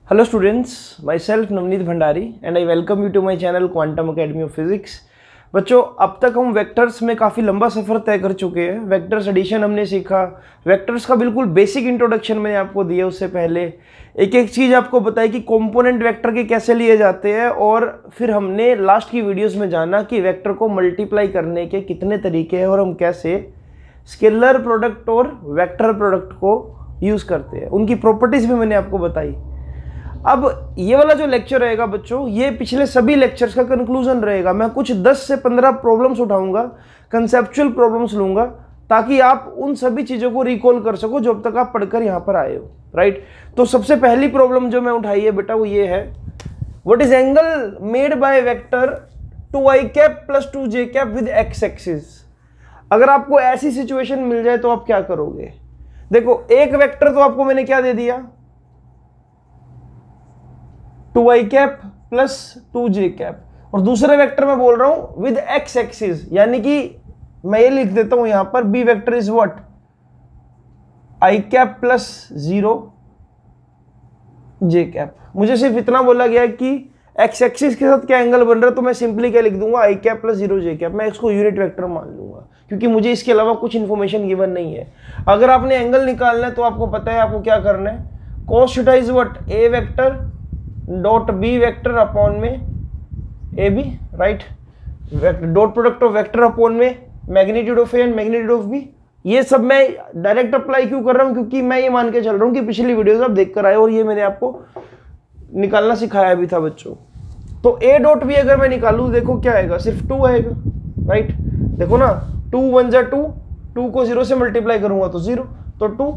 Hello students, myself Navneet Bhandari and I welcome you to my channel Quantum Academy of Physics। बच्चों, अब तक हम vectors में काफ़ी लंबा सफ़र तय कर चुके हैं। वेक्टर्स एडिशन हमने सीखा, वेक्टर्स का बिल्कुल बेसिक इंट्रोडक्शन मैंने आपको दिया। उससे पहले एक एक चीज़ आपको बताई कि कंपोनेंट वेक्टर के कैसे लिए जाते हैं, और फिर हमने लास्ट की वीडियोस में जाना कि वेक्टर को मल्टीप्लाई करने के कितने तरीके हैं और हम कैसे स्केलर प्रोडक्ट और वेक्टर प्रोडक्ट को यूज़ करते हैं। उनकी प्रॉपर्टीज़ भी मैंने आपको बताई। अब ये वाला जो लेक्चर रहेगा बच्चों, ये पिछले सभी लेक्चर्स का कंक्लूजन रहेगा। मैं कुछ 10 से 15 प्रॉब्लम्स उठाऊंगा, कंसेप्चुअल प्रॉब्लम्स लूंगा, ताकि आप उन सभी चीज़ों को रिकॉल कर सको जो अब तक आप पढ़कर यहाँ पर आए हो, राइट। तो सबसे पहली प्रॉब्लम जो मैं उठाई है बेटा, वो ये है, what is angle made by vector 2i cap plus 2j cap with x axis. अगर आपको ऐसी सिचुएशन मिल जाए तो आप क्या करोगे? देखो, एक वेक्टर तो आपको मैंने क्या दे दिया, 2i cap plus 2j cap, और दूसरे वेक्टर में बोल रहा हूं विद एक्स एक्सिस, यानी कि मैं ये लिख देता हूं यहां पर B vector is what, i cap plus 0j cap. मुझे सिर्फ इतना बोला गया कि एक्स एक्सिस के साथ क्या एंगल बन रहा है, तो मैं सिंपली क्या लिख दूंगा, i cap plus 0j cap. मैं इसको यूनिट वेक्टर मान लूंगा क्योंकि मुझे इसके अलावा कुछ इंफॉर्मेशन गिवन नहीं है। अगर आपने एंगल निकालना है तो आपको पता है आपको क्या करना है, cos theta is what, a vector dot b vector upon में a b, right. Dot product of vector upon में magnitude of a and magnitude of b. ये सब मैं डायरेक्ट अप्लाई क्यों कर रहा हूं, क्योंकि मैं ये मान के चल रहा हूं कि पिछली वीडियोस आप देख कर आए और ये मैंने आपको निकालना सिखाया भी था बच्चों। तो ए डॉट बी अगर मैं निकालूं, देखो क्या आएगा, सिर्फ 2 आएगा, राइट। देखो ना, 2 1 जा 2, 2 को 0 से मल्टीप्लाई करूंगा तो 0, तो 2।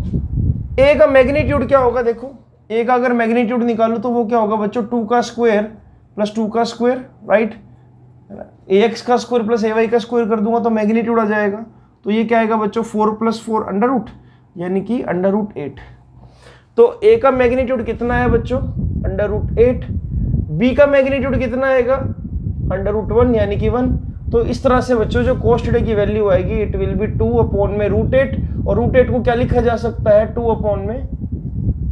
ए का मैग्नीट्यूड क्या होगा, देखो ए का अगर मैग्नीट्यूड निकालूं तो वो क्या होगा बच्चों, 2 का स्क्वायर प्लस 2 का स्क्वायर, राइट। ax का स्क्वायर प्लस ay का स्क्वायर कर दूंगा तो मैग्नीट्यूड आ जाएगा। तो ये क्या आएगा बच्चों, 4 प्लस 4 अंडर रूट, यानी कि अंडर रूट 8। तो a का मैग्नीट्यूड कितना है बच्चों, अंडर रूट 8। b का मैग्नीट्यूड कितना आएगा, अंडर रूट 1, यानी कि 1। तो इस तरह से बच्चों जो cos थीटा की वैल्यू आएगी, इट विल बी 2 अपॉन में रूट 8, और रूट 8 को क्या लिखा जा सकता है, 2 अपॉन में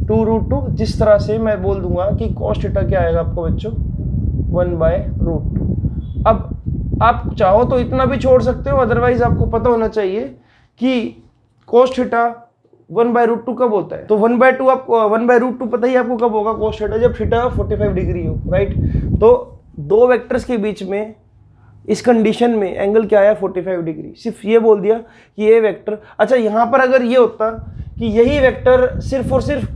2 रूट 2। जिस तरह से मैं बोल दूंगा कि cos थीटा क्या आएगा आपको बच्चों, 1 बाय रूट 2। अब आप चाहो तो इतना भी छोड़ सकते हो, अदरवाइज आपको पता होना चाहिए कि cos थीटा 1 बाय रूट 2 कब होता है। तो 1 बाय 2 आपको 1 बाय रूट 2 पता ही आपको कब होगा cos थीटा, जब थीटा 45 डिग्री हो, राइट। तो दो वेक्टर्स के बीच में इस कंडीशन में एंगल क्या आया, 45 डिग्री। सिर्फ ये बोल दिया कि ये वेक्टर, अच्छा यहाँ पर अगर ये होता कि यही वेक्टर सिर्फ और सिर्फ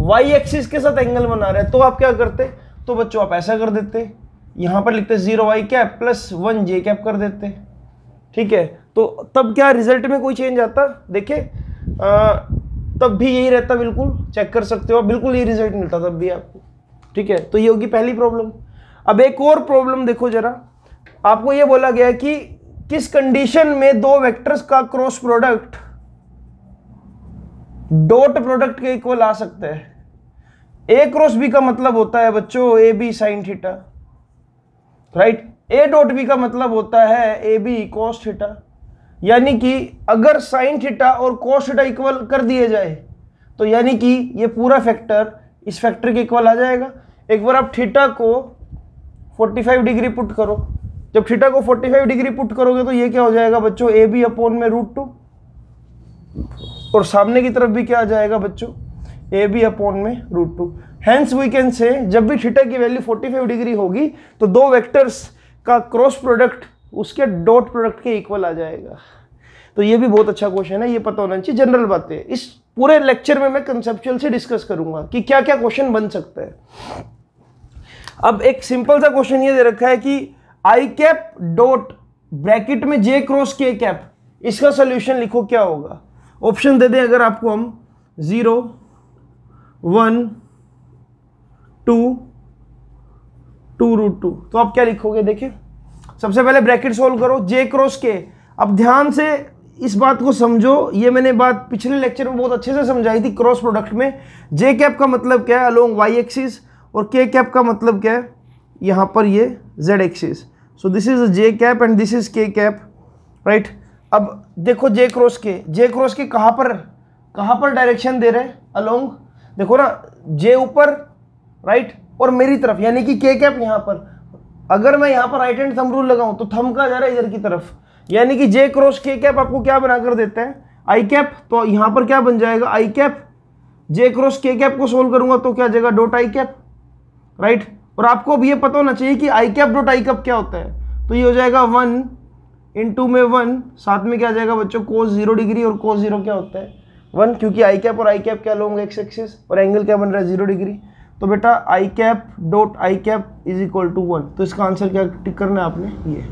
y एक्सिस के साथ एंगल बना रहे हैं, तो आप क्या करते, तो बच्चों आप ऐसा कर देते, यहाँ पर लिखते 0i cap plus 1j cap कर देते, ठीक है। तो तब क्या रिजल्ट में कोई चेंज आता, देखिए तब भी यही रहता, बिल्कुल चेक कर सकते हो, बिल्कुल ये रिजल्ट मिलता तब भी आपको, ठीक है। तो ये होगी पहली प्रॉब्लम। अब एक और प्रॉब्लम देखो जरा, आपको ये बोला गया कि किस कंडीशन में दो वेक्टर्स का क्रॉस प्रोडक्ट डॉट प्रोडक्ट के इक्वल आ सकता है। ए क्रॉस बी का मतलब होता है बच्चों A B sine theta, right. A dot B का मतलब होता है ए बी कॉस थीटा, यानी कि अगर साइन थीटा और कॉस थीटा इक्वल कर दिए जाए तो यानी कि ये पूरा फैक्टर इस फैक्टर के इक्वल आ जाएगा। एक बार आप थीटा को 45 डिग्री पुट करो, जब थीटा को 45 डिग्री पुट करोगे तो ये क्या हो जाएगा बच्चों, ए बी अपॉन में रूट 2, और सामने की तरफ भी क्या आ जाएगा बच्चों, ए बी अपॉन में root 2। Hence we can say जब भी थीटा की वैल्यू 45 डिग्री होगी तो दो वेक्टर्स का क्रॉस प्रोडक्ट उसके डॉट प्रोडक्ट के इक्वल आ जाएगा। तो ये भी बहुत अच्छा क्वेश्चन है, ये पता होना चाहिए, जनरल बातें। इस पूरे लेक्चर में मैं कंसेप्चुअल से डिस्कस करूंगा कि क्या क्या क्वेश्चन बन सकता है। अब एक सिंपल सा क्वेश्चन ये दे रखा है कि आई कैप डॉट ब्रैकेट में जे क्रॉस के कैप, इसका सोल्यूशन लिखो, क्या होगा। ऑप्शन दे दें अगर आपको हम, 0 1 2 2 रूट 2, तो आप क्या लिखोगे, देखिए सबसे पहले ब्रैकेट सोल्व करो, जे क्रॉस के। अब ध्यान से इस बात को समझो, ये मैंने बात पिछले लेक्चर में बहुत अच्छे से समझाई थी। क्रॉस प्रोडक्ट में जे कैप का मतलब क्या है, अलोंग वाई एक्सिस, और के कैप का मतलब क्या है, यहाँ पर ये Z axis. So this is J cap and this is के कैप, राइट। अब देखो जे क्रॉस के कहाँ पर डायरेक्शन दे रहे हैं, अलोंग, देखो ना, जे ऊपर, राइट, और मेरी तरफ यानी कि के कैप यहाँ पर, अगर मैं यहाँ पर राइट हैंड थंब रूल लगाऊं तो थंब का जा रहा है इधर की तरफ, यानी कि जे क्रॉस के कैप आपको क्या बना कर देता है, आई कैप। तो यहाँ पर क्या बन जाएगा, आई कैप, जे क्रॉस के कैप को सोल्व करूंगा तो क्या जाएगा, डॉट आई कैप, राइट। और आपको अब ये पता होना चाहिए कि आई कैप डॉट आई कैप क्या होता है, तो ये हो जाएगा 1 इंटू में 1, साथ में क्या जाएगा बच्चों, कोस 0 डिग्री, और कोस 0 क्या होता है 1, क्योंकि आई कैप और आई कैप क्या लोगे, एक्स एक्सिस, और एंगल क्या बन रहा है 0 डिग्री। तो बेटा i cap dot i cap is equal to 1, तो इसका आंसर क्या टिक करना है आपने, ये,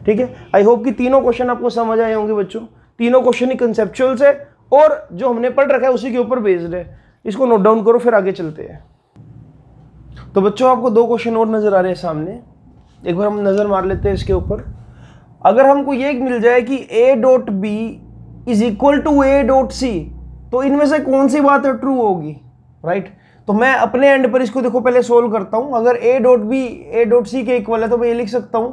ठीक है। आई होप कि तीनों क्वेश्चन आपको समझ आए होंगे बच्चों, तीनों क्वेश्चन ही कंसेप्चुअल्स है और जो हमने पढ़ रखा है उसी के ऊपर बेस्ड है। इसको नोट डाउन करो, फिर आगे चलते हैं। तो बच्चों आपको दो क्वेश्चन और नजर आ रहे हैं सामने, एक बार हम नजर मार लेते हैं इसके ऊपर। अगर हमको ये मिल जाए कि a dot B is equal to a dot C, तो इनमें से कौन सी बात है ट्रू होगी, राइट। तो मैं अपने एंड पर इसको देखो पहले सोल्व करता हूं। अगर a dot B a dot C के इक्वल है तो मैं ये लिख सकता हूं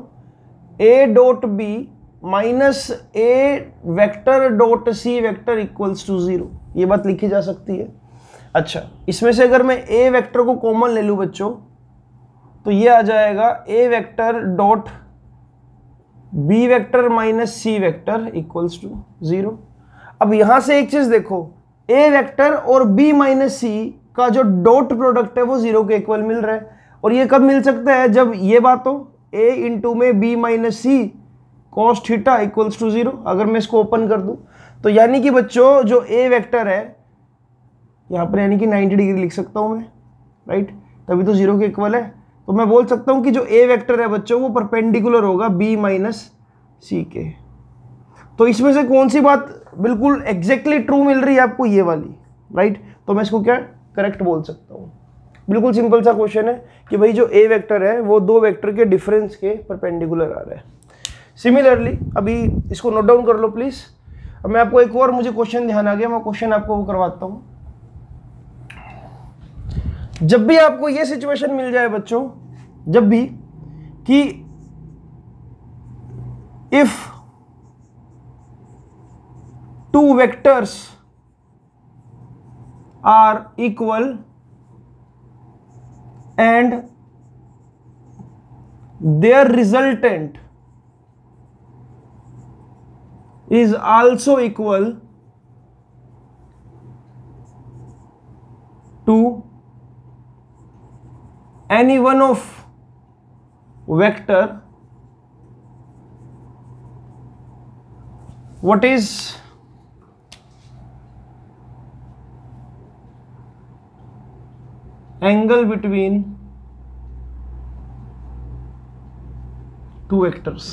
a dot B minus a vector dot C vector equals to 0, ये बात लिखी जा सकती है। अच्छा, इसमें से अगर मैं a वेक्टर को कॉमन ले लूं बच्चों, तो ये आ जाएगा a vector dot b vector minus c vector equals to 0। अब यहां से एक चीज देखो, a वेक्टर और b माइनस c का जो डॉट प्रोडक्ट है वो 0 के इक्वल मिल रहा है, और ये कब मिल सकता है, जब ये बात हो a इंटू में b minus C cos theta equals to 0। अगर मैं इसको ओपन कर दूं तो यानी कि बच्चों जो a वेक्टर है यहाँ पर यानी कि 90 डिग्री लिख सकता हूँ मैं, राइट, तभी तो 0 के इक्वल है। तो मैं बोल सकता हूँ कि जो a वेक्टर है बच्चों वो परपेंडिकुलर होगा b माइनस सी के। तो इसमें से कौन सी बात बिल्कुल एग्जैक्टली ट्रू मिल रही है आपको, ये वाली, राइट। तो मैं इसको क्या करेक्ट बोल सकता हूँ। बिल्कुल सिंपल सा क्वेश्चन है कि भाई जो a वेक्टर है वो दो वेक्टर के डिफरेंस के परपेंडिकुलर आ रहा है। सिमिलरली अभी इसको नोट डाउन कर लो प्लीज। अब मैं आपको एक और, मुझे क्वेश्चन ध्यान आ गया, मैं क्वेश्चन आपको वो करवाता हूँ। जब भी आपको ये सिचुएशन मिल जाए बच्चों, जब भी कि if two vectors are equal and their resultant is also equal to any one of vector, what is angle between two vectors।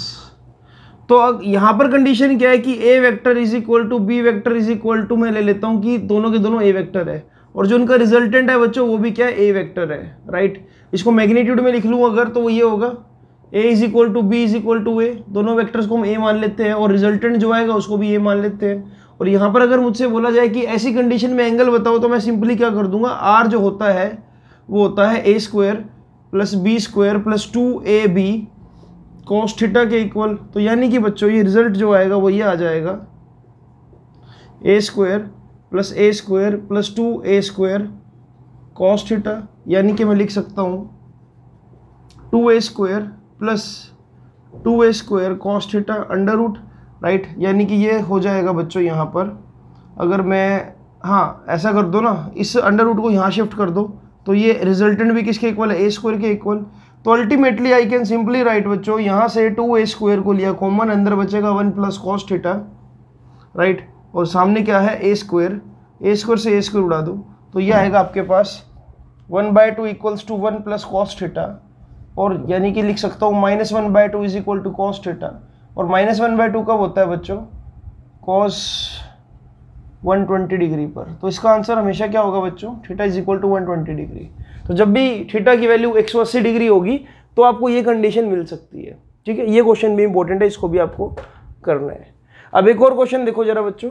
तो अब यहां पर कंडीशन क्या है कि a vector is equal to b vector is equal to, मैं ले लेता हूं कि दोनों के दोनों a वेक्टर है और जो उनका रिजल्टेंट है बच्चों वो भी क्या है, a वेक्टर है, राइट। इसको मैग्नीट्यूड में लिख लूं अगर, तो वो ये होगा a is equal to b is equal to a, दोनों वेक्टर्स को हम a मान लेते हैं और रिजल्टेंट जो आएगा उसको भी a मान लेते हैं। और यहाँ पर अगर मुझसे बोला जाए कि ऐसी कंडीशन में एंगल बताओ, तो मैं सिंपली क्या कर दूंगा, r जो होता है वो होता है a square plus b square plus 2ab cos theta के इक्वल। तो यानी कि बच्चों ये रिजल्ट जो आएगा वो ये आ जाएगा a square plus 2a square cos theta, यानी कि मैं लिख सकता हूँ 2a square plus 2a square cos theta under root, right. यानी कि ये हो जाएगा बच्चों यहाँ पर, अगर मैं हाँ ऐसा कर दो ना, इस अंडर रूट को यहाँ शिफ्ट कर दो, तो ये रिजल्टेंट भी किसके इक्वल है, a स्क्वायर के इक्वल। तो ultimately I can simply write बच्चों, यहाँ से 2a स्क्वायर को लिया कॉमन, अंदर बचेगा 1 प्लस कॉस थीटा, राइट, और सामने क्या है a स्क्वायर से a स्क्वायर उड़ा दो, तो ये आएगा आपके पास 1/2 equals to 1 plus cos theta, और यानी कि लिख सकता हूँ -1/2 is equal to cos theta, और -1/2 कब होता है बच्चों, कॉस 120 डिग्री पर। तो इसका आंसर हमेशा क्या होगा बच्चों, theta is equal to 120 degree. तो जब भी थीटा की वैल्यू 180 डिग्री होगी तो आपको ये कंडीशन मिल सकती है, ठीक है। ये क्वेश्चन भी इंपॉर्टेंट है, इसको भी आपको करना है। अब एक और क्वेश्चन देखो जरा बच्चों,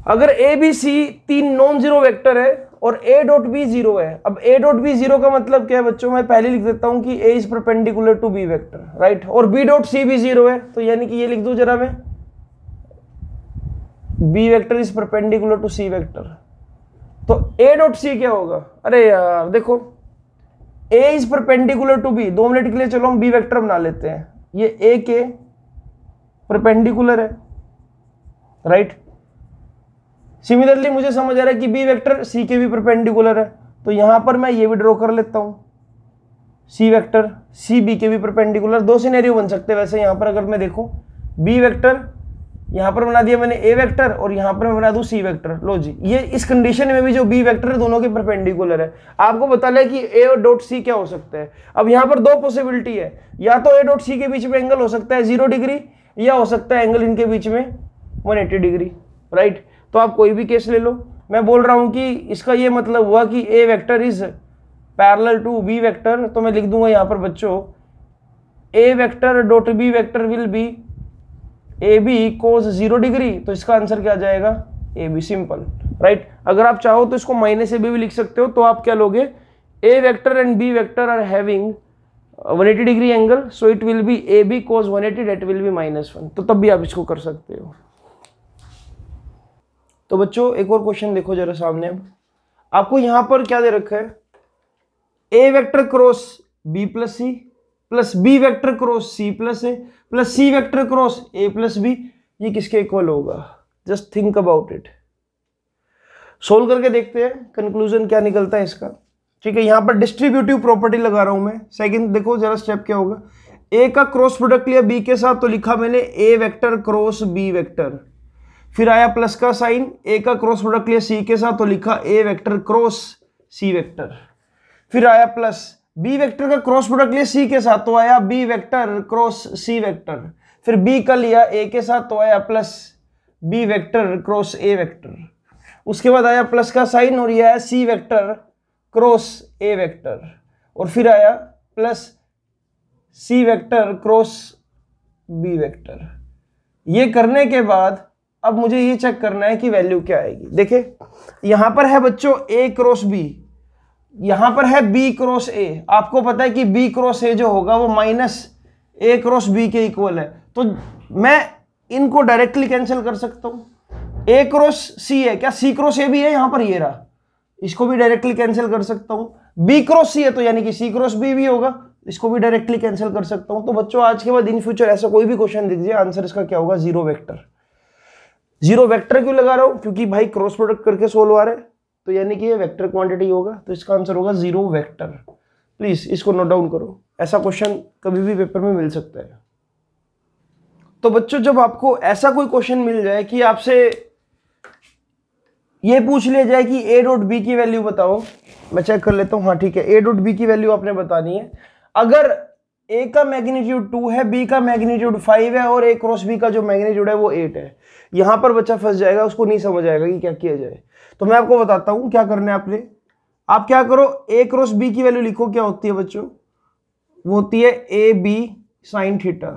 अगर ए बी सी तीन नॉन जीरो वेक्टर है और a डॉट बी 0 है। अब a डॉट बी 0 का मतलब क्या है बच्चों, मैं पहले लिख देता हूं कि a is perpendicular to b vector, right, और b डॉट सी भी 0 है, तो यानी कि ये लिख दूं जरा मैं b vector is perpendicular to c vector, तो ए डॉट सी क्या होगा? अरे यार देखो, a is perpendicular to b, 2 minute के लिए चलो हम बी वेक्टर बना लेते हैं, ये ए के परपेंडिकुलर है, राइट। सिमिलरली मुझे समझ आ रहा है कि बी वेक्टर सी के भी परपेंडिकुलर है, तो यहां पर मैं ये भी ड्रॉ कर लेता हूं, सी वेक्टर सी बी के भी परपेंडिकुलर। 2 सिनेरियो बन सकते हैं वैसे यहां पर, अगर मैं देखूं बी वेक्टर यहां पर बना दिया मैंने ए वेक्टर और यहां पर मैं बना दूं सी वेक्टर। लो जी, ये इस कंडीशन में भी जो बी वेक्टर है दोनों के परपेंडिकुलर है। आपको बता लें कि ए और डॉट सी क्या हो सकता है। अब यहां पर 2 पॉसिबिलिटी है, या तो ए डॉट सी के बीच में एंगल हो सकता है 0 डिग्री, या हो सकता है एंगल इनके बीच में 180 डिग्री, राइट। तो आप कोई भी केस ले लो, मैं बोल रहा हूं कि इसका ये मतलब हुआ कि a vector is parallel to b vector, तो मैं लिख दूंगा यहां पर बच्चों a vector dot b vector will be a b cos 0 degree. तो इसका आंसर क्या आ जाएगा? A b, simple, right. अगर आप चाहो तो इसको माइनस ए बी भी लिख सकते हो, तो आप क्या लोगे? A vector and b vector are having 180 degree angle, so it will be a b cos 180 that will be -1। तो तब भी आप इसको कर सकते हो। तो बच्चों एक और क्वेश्चन देखो जरा सामने। अब आपको यहां पर क्या दे रखा है? A vector cross b plus c plus B vector cross c plus a plus C vector cross a plus b, ये किसके इक्वल होगा? Just think about it, solve करके देखते हैं कंक्लूजन क्या निकलता है इसका। ठीक है, यहां पर डिस्ट्रीब्यूटिव प्रॉपर्टी लगा रहा हूं मैं। सेकंड देखो जरा स्टेप क्या होगा। ए का क्रॉस प्रोडक्ट लिया बी के साथ, तो लिखा मैंने ए वेक्टर क्रॉस बी वेक्टर, फिर आया प्लस का साइन। ए का क्रॉस प्रोडक्ट लिया सी के साथ, तो लिखा A vector cross C vector, फिर आया प्लस बी वेक्टर का क्रॉस प्रोडक्ट लिया सी के साथ, तो आया B vector cross C vector, फिर बी का लिया ए के साथ, तो आया plus B vector cross A vector, उसके बाद आया प्लस का साइन और यह आया C vector cross A vector, और फिर आया प्लस सी वेक्टर क्रॉस बी वेक्टर। ये करने के बाद अब मुझे ये चेक करना है कि वैल्यू क्या आएगी। देखिए यहां पर है बच्चों ए क्रॉस बी, यहां पर है बी क्रॉस ए। आपको पता है कि बी क्रॉस ए जो होगा वो माइनस ए क्रॉस बी के इक्वल है, तो मैं इनको डायरेक्टली कैंसिल कर सकता हूं। ए क्रॉस सी है, क्या सी क्रॉस ए भी है? यहां पर ये रहा, इसको भी डायरेक्टली कैंसिल कर सकता हूं। बी क्रॉस सी है तो यानी कि सी क्रॉस बी भी होगा, इसको भी डायरेक्टली कैंसिल कर सकता हूं। तो बच्चों आज के बाद इन फ्यूचर ऐसा कोई भी क्वेश्चन लिख दीजिए, आंसर इसका क्या होगा? 0 वेक्टर। 0 वेक्टर क्यों लगा रहा हूं? क्योंकि भाई क्रॉस प्रोडक्ट करके सोल्व आ रहा है, तो यानी कि ये वेक्टर क्वांटिटी होगा, तो इसका आंसर होगा 0 वेक्टर। प्लीज इसको नोट डाउन करो, ऐसा क्वेश्चन कभी भी पेपर में मिल सकता है। तो बच्चों जब आपको ऐसा कोई क्वेश्चन मिल जाए कि आपसे ये पूछ लिया जाए कि ए डॉट बी की वैल्यू बताओ, मैं चेक कर लेता हूं। हाँ ठीक है, ए डॉट बी की वैल्यू आपने बतानी है। अगर ए का मैग्नीट्यूड 2 है, बी का मैग्नीट्यूड 5 है और ए क्रॉस बी का जो मैग्नीट्यूड है वो 8 है, यहां पर बच्चा फंस जाएगा, उसको नहीं समझ आएगा कि क्या किया जाए। तो मैं आपको बताता हूं क्या करना है आपने। आप क्या करो, ए क्रॉस बी की वैल्यू लिखो, क्या होती है बच्चों? वो होती है ए बी साइन थीटा।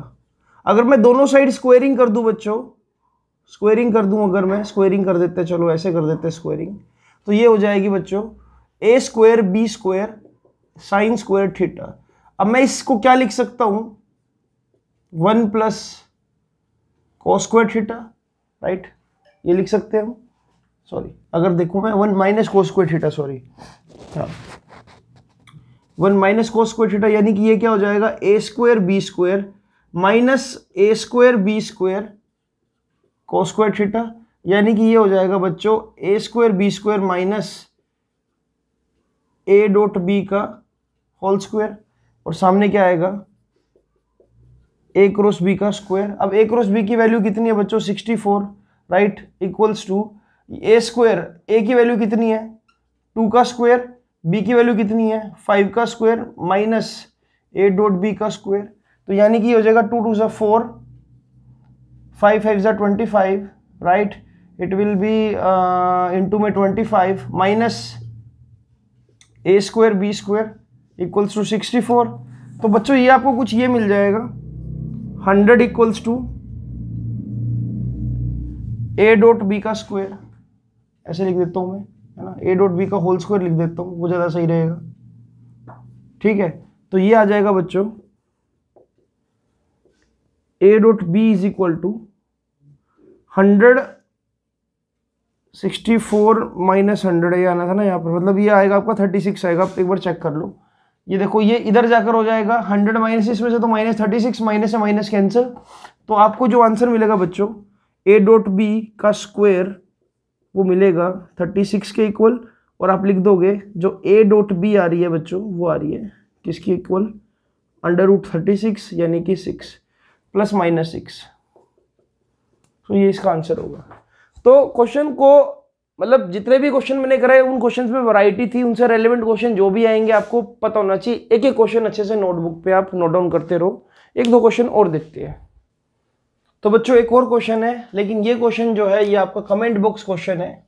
अगर मैं दोनों साइड स्क्वायरिंग कर दूं बच्चों, स्क्वायरिंग कर दूं, अगर मैं स्क्वायरिंग कर देते, चलो ऐसे कर देते स्क्वायरिंग, तो ये हो जाएगी बच्चों ए square B square sine square theta. अब मैं इसको क्या लिख सकता हूं? 1 plus cos square theta, right, ये लिख सकते हैं हम। सॉरी, अगर देखूं मैं 1 minus cos square theta, sorry, हाँ 1 माइनस कोस स्क्वायर थीटा, यानी कि ये क्या हो जाएगा? A square B square minus A square B square cos square theta, यानी कि ये हो जाएगा बच्चों ए square B square minus A dot B का होल स्क्वायर, और सामने क्या आएगा? ए क्रॉस बी का स्क्वायर। अब ए क्रॉस बी की वैल्यू कितनी है बच्चों? 64, right, equals to A square, A की वैल्यू कितनी है? 2 का स्क्वायर, बी की वैल्यू कितनी है? 5 का square minus A dot B का स्क्वायर, तो यानी कि हो जाएगा 2 2 ज़ा 4, 5 5 ज़ा 25, right, it will be into में 25 minus A square B square equals to 64। तो बच्चों ये आपको कुछ ये मिल जाएगा 100 equals to A dot B का स्क्वायर, ऐसे लिख देता हूं मैं, है ना, ए डॉट बी का होल स्क्वायर लिख देता हूं, वो ज़्यादा सही रहेगा। ठीक है, तो ये आ जाएगा बच्चों A dot B is equal to 100 64 minus 100 ये आना था ना यहाँ पर, मतलब ये आएगा आपका 36 आएगा। आप एक बार चेक कर लो, ये देखो ये इधर जाकर हो जाएगा 100 माइनस इसमें से, तो माइनस 36, माइनस से माइनस कैंसिल। तो आपको जो आंसर मिलेगा बच्चों a डॉट बी का स्क्वायर वो मिलेगा 36 के इक्वल, और आप लिख दोगे जो a डॉट बी आ रही है बच्चों वो आ रही है किसकी इक्वल, √36 यानी कि 6 प्लस माइनस 6। तो ये इसका आंसर होगा। तो क्वेश्चन को मतलब जितने भी क्वेश्चन मैंने कराए उन क्वेश्चंस में वैरायटी थी, उनसे रेलेवेंट क्वेश्चन जो भी आएंगे आपको पता होना चाहिए। एक एक क्वेश्चन अच्छे से नोटबुक पे आप नोट डाउन करते रहो। एक दो क्वेश्चन और देखते हैं। तो बच्चों एक और क्वेश्चन है, लेकिन ये क्वेश्चन जो है ये आपका कमेंट बॉक्स क्वेश्चन है।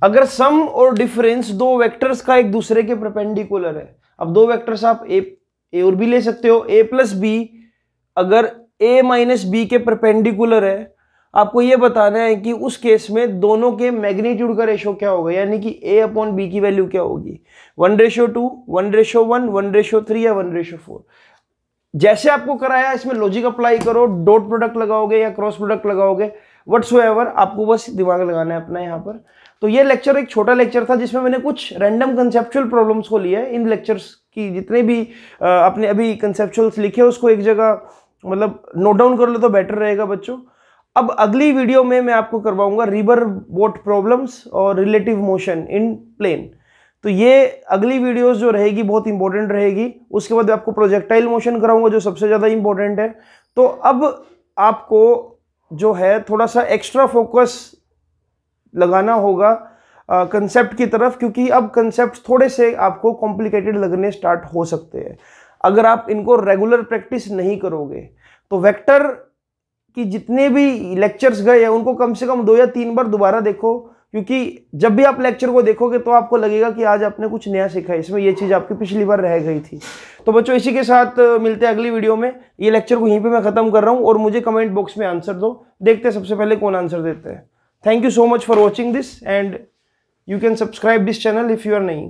अगर सम और डिफरेंस दो वेक्टर्स का एक दूसरे के परपेंडिकुलर है, अब दो वेक्टर्स आप ए और बी ले सकते हो, a प्लस बी अगर a माइनस बी के परपेंडिकुलर है, आपको ये बताना है कि उस केस में दोनों के मैग्नीट्यूड का रेशो क्या होगा, यानी कि a अपॉन बी की वैल्यू क्या होगी, 1:2, 1:1, 1:3 या 1:4। जैसे आपको कराया इसमें लॉजिक अप्लाई करो, डॉट प्रोडक्ट लगाओगे या क्रॉस प्रोडक्ट लगाओगे, व्हाट्सोएवर, आपको बस दिमाग लगाना है अपना यहाँ पर। तो ये लेक्चर एक छोटा लेक्चर था जिसमें मैंने कुछ रैंडम कंसेप्चुअल प्रॉब्लम्स को लिया है। इन लेक्चर्स की जितने भी आपने अभी कंसेप्चुअल्स लिखे उसको एक जगह मतलब नोट डाउन कर लो तो बेटर रहेगा बच्चों। अब अगली वीडियो में मैं आपको करवाऊंगा रिवर बोट प्रॉब्लम्स और रिलेटिव मोशन इन प्लेन। तो ये अगली वीडियोस जो रहेगी बहुत इंपॉर्टेंट रहेगी। उसके बाद आपको प्रोजेक्टाइल मोशन कराऊंगा जो सबसे ज़्यादा इंपॉर्टेंट है। तो अब आपको जो है थोड़ा सा एक्स्ट्रा फोकस लगाना होगा कंसेप्ट की तरफ, क्योंकि अब कंसेप्ट थोड़े से आपको कॉम्प्लिकेटेड लगने स्टार्ट हो सकते हैं अगर आप इनको रेगुलर प्रैक्टिस नहीं करोगे। तो वेक्टर की जितने भी लेक्चर्स गए हैं उनको कम से कम 2 या 3 बार दोबारा देखो, क्योंकि जब भी आप लेक्चर को देखोगे तो आपको लगेगा कि आज आपने कुछ नया सीखा है, इसमें ये चीज़ आपकी पिछली बार रह गई थी। तो बच्चों इसी के साथ मिलते हैं अगली वीडियो में। ये लेक्चर को यहीं पे मैं ख़त्म कर रहा हूँ और मुझे कमेंट बॉक्स में आंसर दो, देखते हैं सबसे पहले कौन आंसर देते हैं। Thank you so much for watching this, and you can subscribe this channel if you are new.